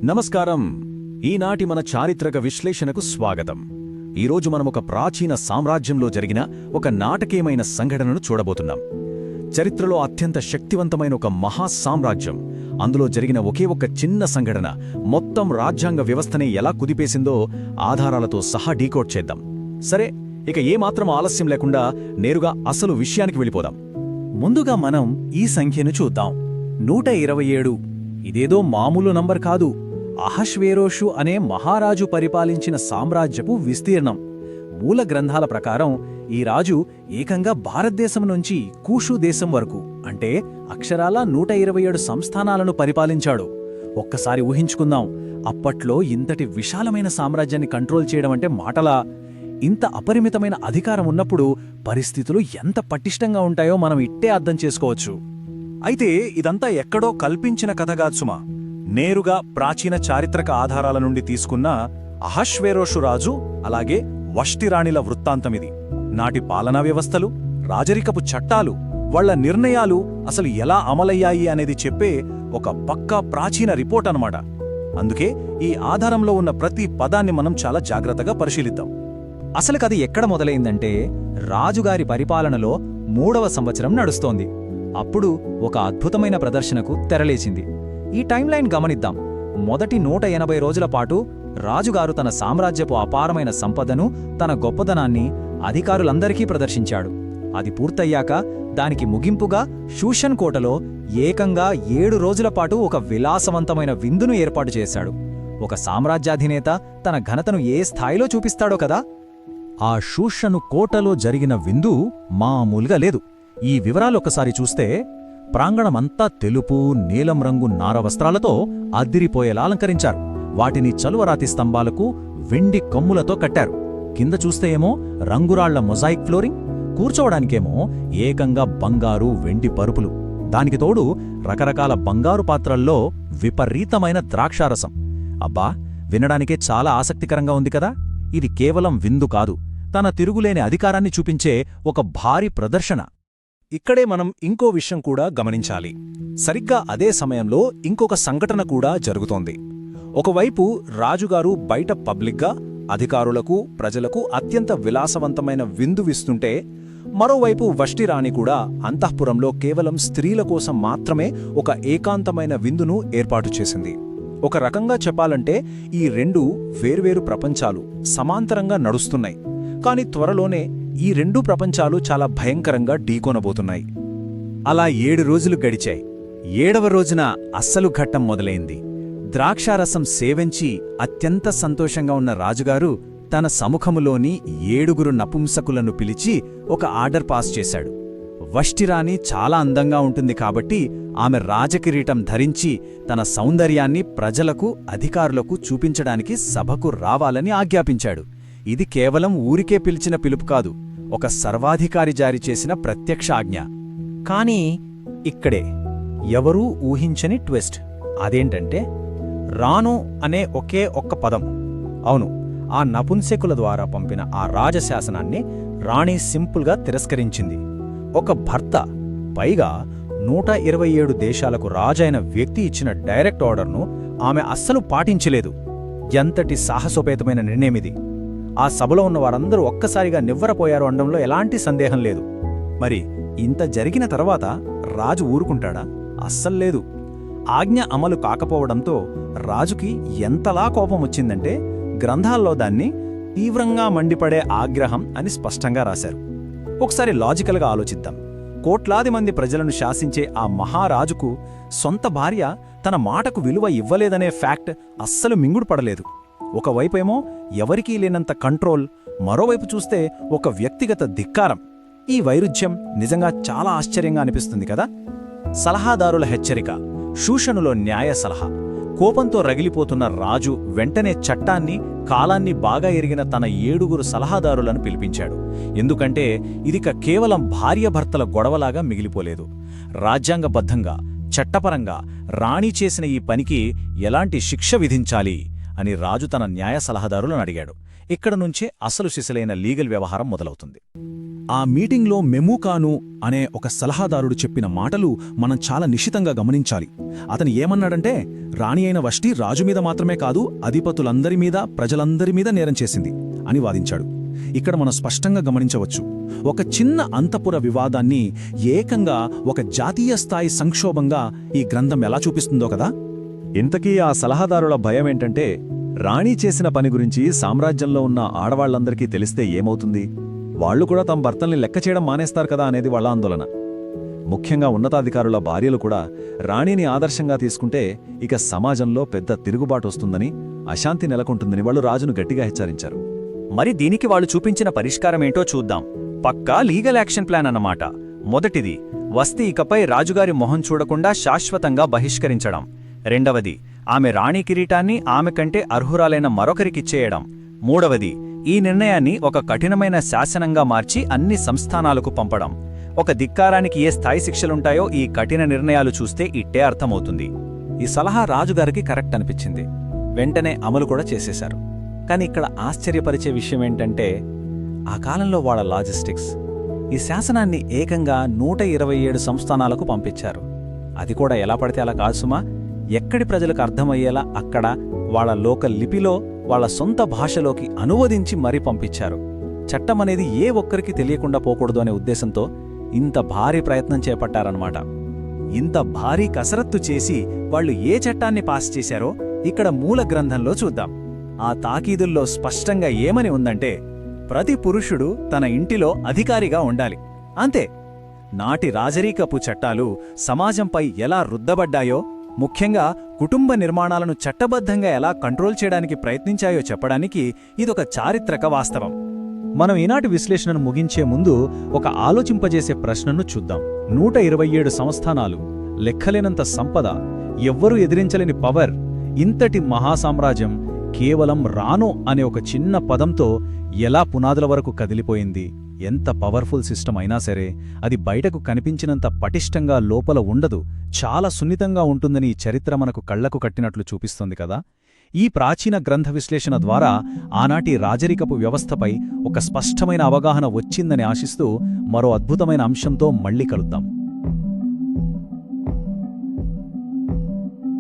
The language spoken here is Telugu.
నమస్కారం. ఈనాటి మన చారిత్రక విశ్లేషణకు స్వాగతం. ఈరోజు మనం ఒక ప్రాచీన సామ్రాజ్యంలో జరిగిన ఒక నాటకీయమైన సంఘటనను చూడబోతున్నాం. చరిత్రలో అత్యంత శక్తివంతమైన ఒక మహా సామ్రాజ్యం, అందులో జరిగిన ఒకే ఒక చిన్న సంఘటన మొత్తం రాజ్యాంగ వ్యవస్థని ఎలా కుదిపేసిందో ఆధారాలతో సహా డీకోడ్ చేద్దాం. సరే, ఇక ఏమాత్రం ఆలస్యం లేకుండా నేరుగా అసలు విషయానికి వెళ్ళిపోదాం. ముందుగా మనం ఈ సంఖ్యను చూద్దాం. 127. ఇదేదో మామూలు నంబర్ కాదు. అహష్వేరోషు అనే మహారాజు పరిపాలించిన సామ్రాజ్యపు విస్తీర్ణం. మూల గ్రంథాల ప్రకారం ఈ రాజు ఏకంగా భారతదేశం నుంచి కూషు దేశం వరకు, అంటే అక్షరాలా 127 సంస్థానాలను పరిపాలించాడు. ఒక్కసారి ఊహించుకుందాం, అప్పట్లో ఇంతటి విశాలమైన సామ్రాజ్యాన్ని కంట్రోల్ చేయడం అంటే మాటలా? ఇంత అపరిమితమైన అధికారం ఉన్నప్పుడు పరిస్థితులు ఎంత పటిష్టంగా ఉంటాయో మనం ఇట్టే అర్థం చేసుకోవచ్చు. అయితే ఇదంతా ఎక్కడో కల్పించిన కథగాదు సుమా. నేరుగా ప్రాచీన చారిత్రక ఆధారాల నుండి తీసుకున్న అహష్వేరోషు రాజు అలాగే వష్టిరాణిల వృత్తాంతమిది. నాటి పాలనా వ్యవస్థలు, రాజరికపు చట్టాలు, వాళ్ల నిర్ణయాలు అసలు ఎలా అమలయ్యాయి అనేది చెప్పే ఒక పక్కా ప్రాచీన రిపోర్ట్ అన్నమాట. అందుకే ఈ ఆధారంలో ఉన్న ప్రతి పదాన్ని మనం చాలా జాగ్రత్తగా పరిశీలిద్దాం. అసలు కథ ఎక్కడ మొదలైందంటే, రాజుగారి పరిపాలనలో 3వ సంవత్సరం నడుస్తోంది. అప్పుడు ఒక అద్భుతమైన ప్రదర్శనకు తెరలేచింది. ఈ టైంలైన్ గమనిద్దాం. మొదటి 180 రోజుల పాటు రాజుగారు తన సామ్రాజ్యపు అపారమైన సంపదను, తన గొప్పదనాన్ని అధికారులందరికీ ప్రదర్శించాడు. అది పూర్తయ్యాక దానికి ముగింపుగా షూషన్ కోటలో ఏకంగా 7 రోజుల పాటు ఒక విలాసవంతమైన విందును ఏర్పాటు చేశాడు. ఒక సామ్రాజ్యాధినేత తన ఘనతను ఏ స్థాయిలో చూపిస్తాడో కదా. ఆ షూషను కోటలో జరిగిన విందు మామూలుగా లేదు. ఈ వివరాలొక్కసారి చూస్తే, ప్రాంగణమంతా తెలుపు, నీలం రంగు నార వస్త్రాలతో అద్దిరిపోయేలా అలంకరించారు. వాటిని చలువరాతి స్తంభాలకు వెండి కొమ్ములతో కట్టారు. కింద చూస్తే ఏమో రంగురాళ్ల మొజాయిక్ ఫ్లోరింగ్, కూర్చోవడానికేమో ఏకంగా బంగారు, వెండి పరుపులు. దానికి తోడు రకరకాల బంగారు పాత్రల్లో విపరీతమైన ద్రాక్షారసం. అబ్బా, వినడానికే చాలా ఆసక్తికరంగా ఉంది కదా. ఇది కేవలం విందు కాదు, తన తిరుగులేని అధికారాన్ని చూపించే ఒక భారీ ప్రదర్శన. ఇక్కడే మనం ఇంకో విషయం కూడా గమనించాలి. సరిగ్గా అదే సమయంలో ఇంకొక సంఘటన కూడా జరుగుతోంది. ఒకవైపు రాజుగారు బయట పబ్లిక్గా అధికారులకు, ప్రజలకు అత్యంత విలాసవంతమైన విందువిస్తుంటే, మరోవైపు వష్టిరాణి కూడా అంతఃపురంలో కేవలం స్త్రీల కోసం మాత్రమే ఒక ఏకాంతమైన విందును ఏర్పాటు చేసింది. ఒక రకంగా చెప్పాలంటే ఈ రెండు వేర్వేరు ప్రపంచాలు సమాంతరంగా నడుస్తున్నాయి. కాని త్వరలోనే ఈ రెండు ప్రపంచాలు చాలా భయంకరంగా ఢీకొనబోతున్నాయి. అలా 7 రోజులు గడిచాయి. 7వ రోజున అస్సలు ఘట్టం మొదలైంది. ద్రాక్షారసం సేవించి అత్యంత సంతోషంగా ఉన్న రాజుగారు తన సముఖములోని 7 నపుంసకులను పిలిచి ఒక ఆర్డర్ పాస్ చేశాడు. వష్టిరాణి చాలా అందంగా ఉంటుంది కాబట్టి ఆమె రాజకిరీటం ధరించి తన సౌందర్యాన్ని ప్రజలకు, అధికారులకు చూపించడానికి సభకు రావాలని ఆజ్ఞాపించాడు. ఇది కేవలం ఊరికే పిలిచిన పిలుపు కాదు, ఒక సర్వాధికారి జారీ చేసిన ప్రత్యక్ష ఆజ్ఞ. కానీ ఇక్కడే ఎవరూ ఊహించని ట్విస్ట్. అదేంటంటే, రాను అనే ఒకే ఒక్క పదం. అవును, ఆ నపుంసకుల ద్వారా పంపిన ఆ రాజశాసనాన్ని రాణి సింపుల్గా తిరస్కరించింది. ఒక భర్త, పైగా 127 దేశాలకు రాజైన వ్యక్తి ఇచ్చిన డైరెక్ట్ ఆర్డర్ను ఆమె అస్సలు పాటించలేదు. ఎంతటి సాహసోపేతమైన నిర్ణయమిది! ఆ సభలో ఉన్న వారందరూ ఒక్కసారిగా నివ్వరపోయారు అనడంలో ఎలాంటి సందేహం లేదు. మరి ఇంత జరిగిన తర్వాత రాజు ఊరుకుంటాడా? అస్సల్లేదు. ఆజ్ఞ అమలు కాకపోవడంతో రాజుకి ఎంతలా కోపం వచ్చిందంటే, గ్రంథాల్లో దాన్ని తీవ్రంగా మండిపడే ఆగ్రహం అని స్పష్టంగా రాశారు. ఒకసారి లాజికల్గా ఆలోచిద్దాం. కోట్లాది మంది ప్రజలను శాసించే ఆ మహారాజుకు సొంత భార్య తన మాటకు విలువ ఇవ్వలేదనే ఫ్యాక్ట్ అస్సలు మింగుడు పడలేదు. ఒకవైపేమో ఎవరికీ లేనంత కంట్రోల్, మరోవైపు చూస్తే ఒక వ్యక్తిగత ధిక్కారం. ఈ వైరుధ్యం నిజంగా చాలా ఆశ్చర్యంగా అనిపిస్తుంది కదా. సలహాదారుల హెచ్చరిక, షూషనులో న్యాయ సలహా. కోపంతో రగిలిపోతున్న రాజు వెంటనే చట్టాన్ని, కాలాన్ని బాగా ఎరిగిన తన 7 సలహాదారులను పిలిపించాడు. ఎందుకంటే ఇదిక కేవలం భార్యాభర్తల గొడవలాగా మిగిలిపోలేదు. రాజ్యాంగబద్ధంగా, చట్టపరంగా రాణి చేసిన ఈ పనికి ఎలాంటి శిక్ష విధించాలి అని రాజు తన న్యాయ సలహాదారులను అడిగాడు. ఇక్కడ నుంచే అసలు సిసలైన లీగల్ వ్యవహారం మొదలవుతుంది. ఆ మీటింగ్లో మెమూకాను అనే ఒక సలహాదారుడు చెప్పిన మాటలు మనం చాలా నిశితంగా గమనించాలి. అతను ఏమన్నాడంటే, రాణి అయిన వష్టి రాజుమీద మాత్రమే కాదు, అధిపతులందరి మీద, ప్రజలందరి మీద నేరం చేసింది అని వాదించాడు. ఇక్కడ మనం స్పష్టంగా గమనించవచ్చు, ఒక చిన్న అంతఃపుర వివాదాన్ని ఏకంగా ఒక జాతీయ స్థాయి సంక్షోభంగా ఈ గ్రంథం ఎలా చూపిస్తుందో కదా. ఇంతకీ ఆ సలహాదారుల భయమేంటంటే, రాణి చేసిన పని గురించి సామ్రాజ్యంలో ఉన్న ఆడవాళ్లందరికీ తెలిస్తే ఏమవుతుంది, వాళ్లు కూడా తమ భర్తల్ని లెక్క చేయడం మానేస్తారు కదా అనేది వాళ్ళ ఆందోళన. ముఖ్యంగా ఉన్నతాధికారుల భార్యలు కూడా రాణిని ఆదర్శంగా తీసుకుంటే ఇక సమాజంలో పెద్ద తిరుగుబాటు వస్తుందని, అశాంతి నెలకొంటుందని వాళ్ళు రాజును గట్టిగా హెచ్చరించారు. మరి దీనికి వాళ్ళు చూపించిన పరిష్కారమేంటో చూద్దాం. పక్కా లీగల్ యాక్షన్ ప్లాన్ అన్నమాట. మొదటిది, వస్తీ ఇకపై రాజుగారి మొహం చూడకుండా శాశ్వతంగా బహిష్కరించడం. రెండవది, ఆమె రాణి కిరీటాన్ని ఆమె కంటే అర్హురాలైన మరొకరికిచ్చేయడం. మూడవది, ఈ నిర్ణయాన్ని ఒక కఠినమైన శాసనంగా మార్చి అన్ని సంస్థానాలకు పంపడం. ఒక ధిక్కారానికి ఏ స్థాయి శిక్షలుంటాయో ఈ కఠిన నిర్ణయాలు చూస్తే ఇట్టే అర్థమవుతుంది. ఈ సలహా రాజుగారికి కరెక్ట్ అనిపించింది. వెంటనే అమలు కూడా చేసేశారు. కాని ఇక్కడ ఆశ్చర్యపరిచే విషయమేంటంటే, ఆ కాలంలో వాళ్ళ లాజిస్టిక్స్ ఈ శాసనాన్ని ఏకంగా 127 సంస్థానాలకు పంపించారు. అది కూడా ఎలా పడితే అలా కాదు సుమా, ఎక్కడి ప్రజలకు అర్థమయ్యేలా అక్కడ వాళ్ళ లోకల్ లిపిలో వాళ్ళ సొంత భాషలోకి అనువదించి మరీ పంపించారు. చట్టమనేది ఏ ఒక్కరికి తెలియకుండా పోకూడదు అనే ఉద్దేశంతో ఇంత భారీ ప్రయత్నం చేపట్టారన్నమాట. ఇంత భారీ కసరత్తు చేసి వాళ్ళు ఏ చట్టాన్ని పాస్ చేశారో ఇక్కడ మూల గ్రంథంలో చూద్దాం. ఆ తాకీదుల్లో స్పష్టంగా ఏమని ఉందంటే, ప్రతి పురుషుడు తన ఇంటిలో అధికారిగా ఉండాలి, అంతే. నాటి రాజరీకపు చట్టాలు సమాజంపై ఎలా రుద్దబడ్డాయో, ముఖ్యంగా కుటుంబ నిర్మాణాలను చట్టబద్ధంగా ఎలా కంట్రోల్ చేయడానికి ప్రయత్నించాయో చెప్పడానికి ఇదొక చారిత్రక వాస్తవం. మనం ఈనాటి విశ్లేషణను ముగించే ముందు ఒక ఆలోచింపజేసే ప్రశ్నను చూద్దాం. 127 సంస్థానాలు, లెక్కలేనంత సంపద, ఎవ్వరూ ఎదిరించలేని పవర్, ఇంతటి మహాసామ్రాజ్యం కేవలం రాను అనే ఒక చిన్న పదంతో ఎలా పునాదుల వరకు కదిలిపోయింది. ఎంత పవర్ఫుల్ సిస్టమ్ అయినా సరే అది బయటకు కనిపించినంత పటిష్టంగా లోపల ఉండదు, చాలా సున్నితంగా ఉంటుందని ఈ చరిత్ర మనకు కళ్లకు కట్టినట్లు చూపిస్తుంది కదా. ఈ ప్రాచీన గ్రంథ విశ్లేషణ ద్వారా ఆనాటి రాజరికపు వ్యవస్థపై ఒక స్పష్టమైన అవగాహన వచ్చిందని ఆశిస్తూ మరో అద్భుతమైన అంశంతో మళ్ళీ కలుద్దాం.